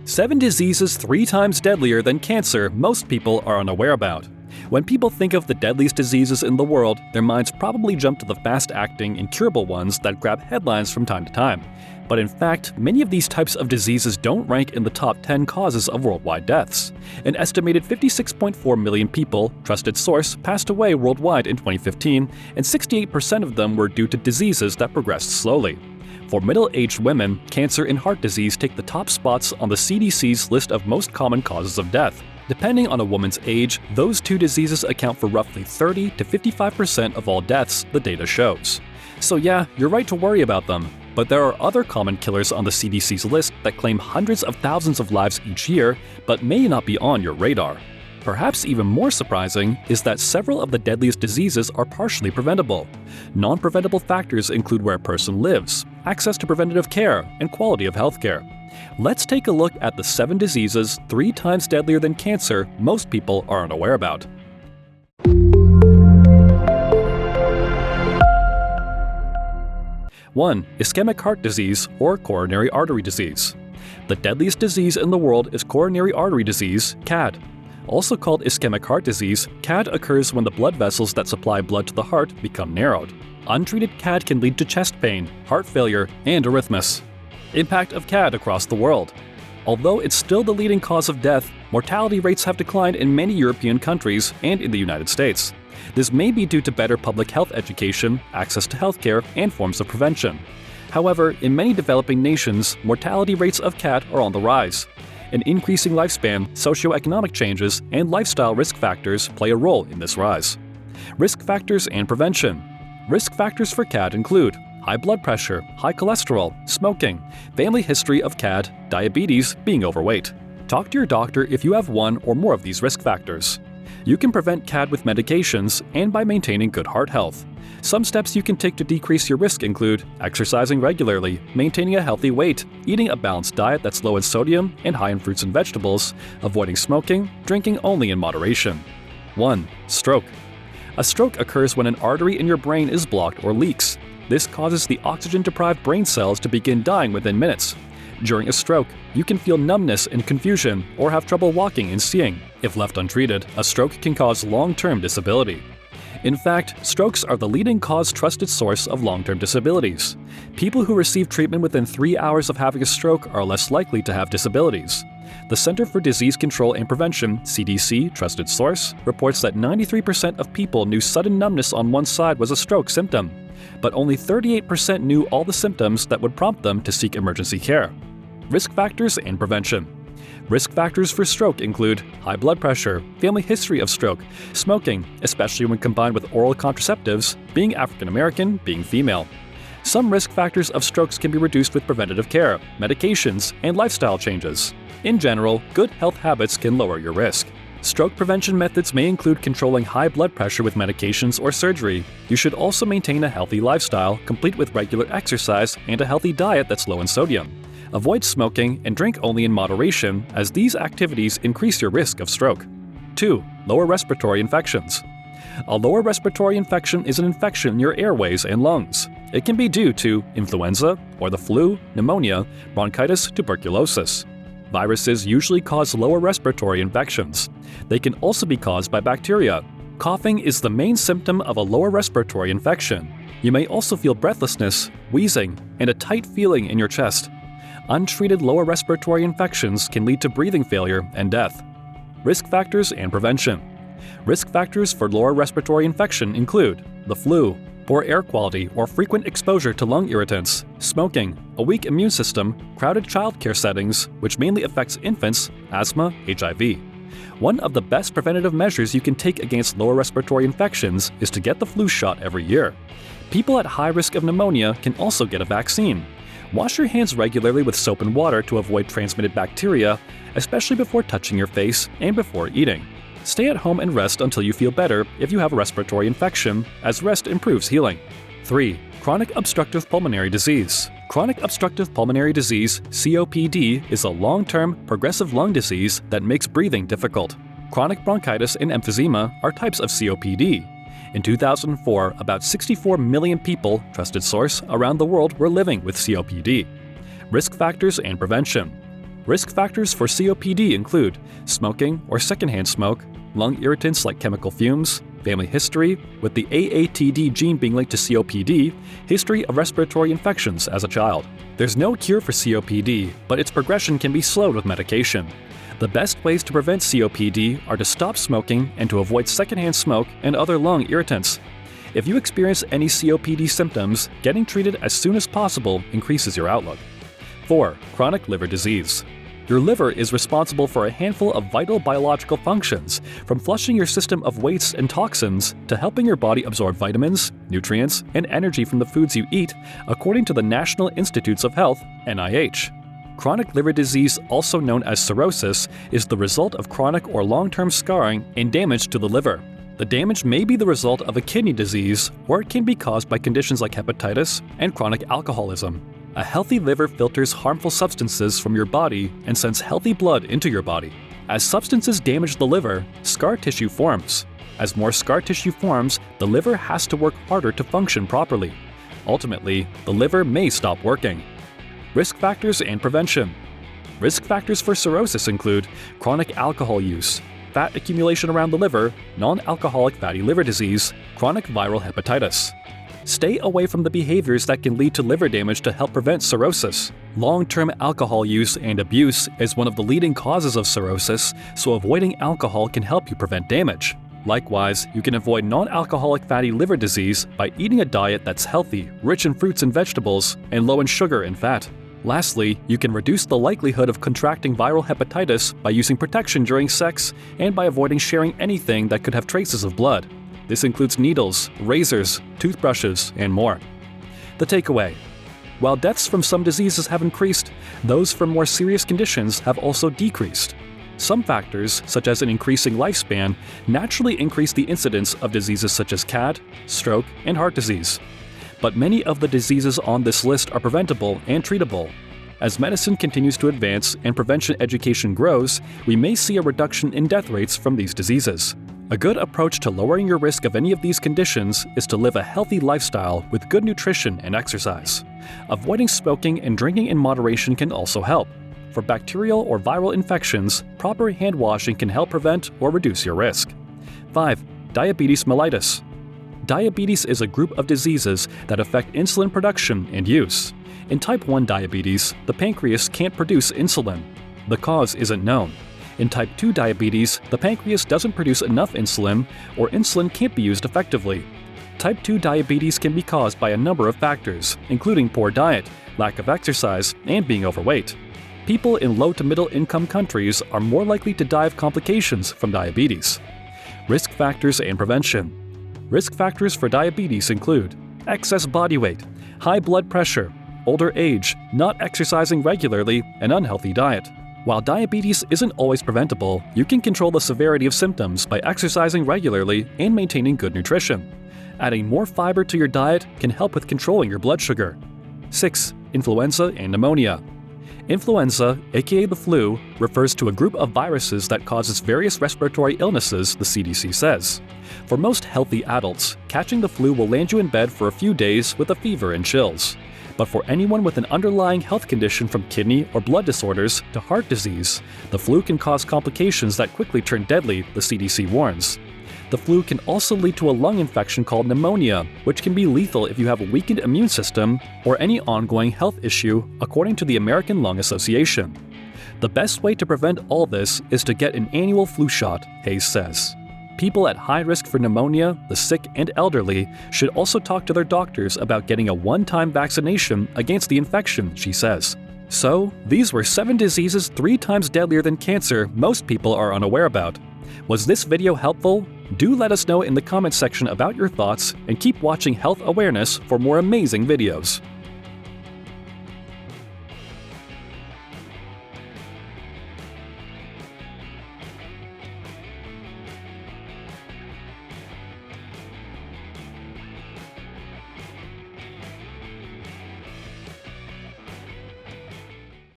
7 diseases 3 times deadlier than cancer most people are unaware about. When people think of the deadliest diseases in the world, their minds probably jump to the fast-acting, incurable ones that grab headlines from time to time. But in fact, many of these types of diseases don't rank in the top 10 causes of worldwide deaths. An estimated 56.4 million people, trusted source, passed away worldwide in 2015, and 68% of them were due to diseases that progressed slowly. For middle-aged women, cancer and heart disease take the top spots on the CDC's list of most common causes of death. Depending on a woman's age, those two diseases account for roughly 30 to 55% of all deaths, the data shows. So yeah, you're right to worry about them. But there are other common killers on the CDC's list that claim hundreds of thousands of lives each year, but may not be on your radar. Perhaps even more surprising is that several of the deadliest diseases are partially preventable. Non-preventable factors include where a person lives, access to preventative care, and quality of healthcare. Let's take a look at the 7 diseases 3 times deadlier than cancer most people are unaware about. One, ischemic heart disease or coronary artery disease. The deadliest disease in the world is coronary artery disease, CAD. Also called ischemic heart disease, CAD occurs when the blood vessels that supply blood to the heart become narrowed. Untreated CAD can lead to chest pain, heart failure, and arrhythmias. Impact of CAD across the world. Although it's still the leading cause of death, mortality rates have declined in many European countries and in the United States. This may be due to better public health education, access to healthcare, and forms of prevention. However, in many developing nations, mortality rates of CAD are on the rise. An increasing lifespan, socioeconomic changes, and lifestyle risk factors play a role in this rise. Risk factors and prevention. Risk factors for CAD include high blood pressure, high cholesterol, smoking, family history of CAD, diabetes, being overweight. Talk to your doctor if you have one or more of these risk factors. You can prevent CAD with medications and by maintaining good heart health. Some steps you can take to decrease your risk include exercising regularly, maintaining a healthy weight, eating a balanced diet that's low in sodium and high in fruits and vegetables, avoiding smoking, drinking only in moderation. 1. Stroke. A stroke occurs when an artery in your brain is blocked or leaks. This causes the oxygen-deprived brain cells to begin dying within minutes. During a stroke, you can feel numbness and confusion or have trouble walking and seeing. If left untreated, a stroke can cause long-term disability. In fact, strokes are the leading trusted source of long-term disabilities. People who receive treatment within 3 hours of having a stroke are less likely to have disabilities. The Center for Disease Control and Prevention, CDC, trusted source, reports that 93% of people knew sudden numbness on one side was a stroke symptom, but only 38% knew all the symptoms that would prompt them to seek emergency care. Risk factors and prevention. Risk factors for stroke include high blood pressure, family history of stroke, smoking, especially when combined with oral contraceptives, being African American, being female. Some risk factors of strokes can be reduced with preventative care, medications, and lifestyle changes. In general, good health habits can lower your risk. Stroke prevention methods may include controlling high blood pressure with medications or surgery. You should also maintain a healthy lifestyle, complete with regular exercise and a healthy diet that's low in sodium. Avoid smoking and drink only in moderation, as these activities increase your risk of stroke. 2. Lower respiratory infections. A lower respiratory infection is an infection in your airways and lungs. It can be due to influenza or the flu, pneumonia, bronchitis, tuberculosis. Viruses usually cause lower respiratory infections. They can also be caused by bacteria. Coughing is the main symptom of a lower respiratory infection. You may also feel breathlessness, wheezing, and a tight feeling in your chest. Untreated lower respiratory infections can lead to breathing failure and death. Risk factors and prevention. Risk factors for lower respiratory infection include the flu, poor air quality or frequent exposure to lung irritants, smoking, a weak immune system, crowded childcare settings, which mainly affects infants, asthma, HIV. One of the best preventative measures you can take against lower respiratory infections is to get the flu shot every year. People at high risk of pneumonia can also get a vaccine. Wash your hands regularly with soap and water to avoid transmitted bacteria, especially before touching your face and before eating. Stay at home and rest until you feel better if you have a respiratory infection, as rest improves healing. 3. Chronic obstructive pulmonary disease. Chronic obstructive pulmonary disease, COPD, is a long-term, progressive lung disease that makes breathing difficult. Chronic bronchitis and emphysema are types of COPD. In 2004, about 64 million people, trusted source, around the world were living with COPD. Risk factors and prevention. Risk factors for COPD include smoking or secondhand smoke, lung irritants like chemical fumes, family history, with the AATD gene being linked to COPD, history of respiratory infections as a child. There's no cure for COPD, but its progression can be slowed with medication. The best ways to prevent COPD are to stop smoking and to avoid secondhand smoke and other lung irritants. If you experience any COPD symptoms, getting treated as soon as possible increases your outlook. 4. Chronic liver disease. Your liver is responsible for a handful of vital biological functions, from flushing your system of wastes and toxins to helping your body absorb vitamins, nutrients, and energy from the foods you eat, according to the National Institutes of Health, NIH. Chronic liver disease, also known as cirrhosis, is the result of chronic or long-term scarring and damage to the liver. The damage may be the result of a kidney disease, or it can be caused by conditions like hepatitis and chronic alcoholism. A healthy liver filters harmful substances from your body and sends healthy blood into your body. As substances damage the liver, scar tissue forms. As more scar tissue forms, the liver has to work harder to function properly. Ultimately, the liver may stop working. Risk factors and prevention. Risk factors for cirrhosis include chronic alcohol use, fat accumulation around the liver, non-alcoholic fatty liver disease, chronic viral hepatitis. Stay away from the behaviors that can lead to liver damage to help prevent cirrhosis. Long-term alcohol use and abuse is one of the leading causes of cirrhosis, so avoiding alcohol can help you prevent damage. Likewise, you can avoid non-alcoholic fatty liver disease by eating a diet that's healthy, rich in fruits and vegetables, and low in sugar and fat. Lastly, you can reduce the likelihood of contracting viral hepatitis by using protection during sex and by avoiding sharing anything that could have traces of blood. This includes needles, razors, toothbrushes, and more. The takeaway: while deaths from some diseases have increased, those from more serious conditions have also decreased. Some factors, such as an increasing lifespan, naturally increase the incidence of diseases such as CAD, stroke, and heart disease. But many of the diseases on this list are preventable and treatable. As medicine continues to advance and prevention education grows, we may see a reduction in death rates from these diseases. A good approach to lowering your risk of any of these conditions is to live a healthy lifestyle with good nutrition and exercise. Avoiding smoking and drinking in moderation can also help. For bacterial or viral infections, proper hand washing can help prevent or reduce your risk. 5. Diabetes mellitus. Diabetes is a group of diseases that affect insulin production and use. In type 1 diabetes, the pancreas can't produce insulin. The cause isn't known. In type 2 diabetes, the pancreas doesn't produce enough insulin, or insulin can't be used effectively. Type 2 diabetes can be caused by a number of factors, including poor diet, lack of exercise, and being overweight. People in low to middle income countries are more likely to die of complications from diabetes. Risk factors and prevention. Risk factors for diabetes include excess body weight, high blood pressure, older age, not exercising regularly, and unhealthy diet. While diabetes isn't always preventable, you can control the severity of symptoms by exercising regularly and maintaining good nutrition. Adding more fiber to your diet can help with controlling your blood sugar. 6. Influenza and pneumonia. Influenza, aka the flu, refers to a group of viruses that causes various respiratory illnesses, the CDC says. For most healthy adults, catching the flu will land you in bed for a few days with a fever and chills. But for anyone with an underlying health condition from kidney or blood disorders to heart disease, the flu can cause complications that quickly turn deadly, the CDC warns. The flu can also lead to a lung infection called pneumonia, which can be lethal if you have a weakened immune system or any ongoing health issue, according to the American Lung Association. The best way to prevent all this is to get an annual flu shot, Hayes says. People at high risk for pneumonia, the sick and elderly, should also talk to their doctors about getting a one-time vaccination against the infection, she says. So, these were 7 diseases 3 times deadlier than cancer most people are unaware about. Was this video helpful? Do let us know in the comments section about your thoughts, and keep watching Health Awareness for more amazing videos.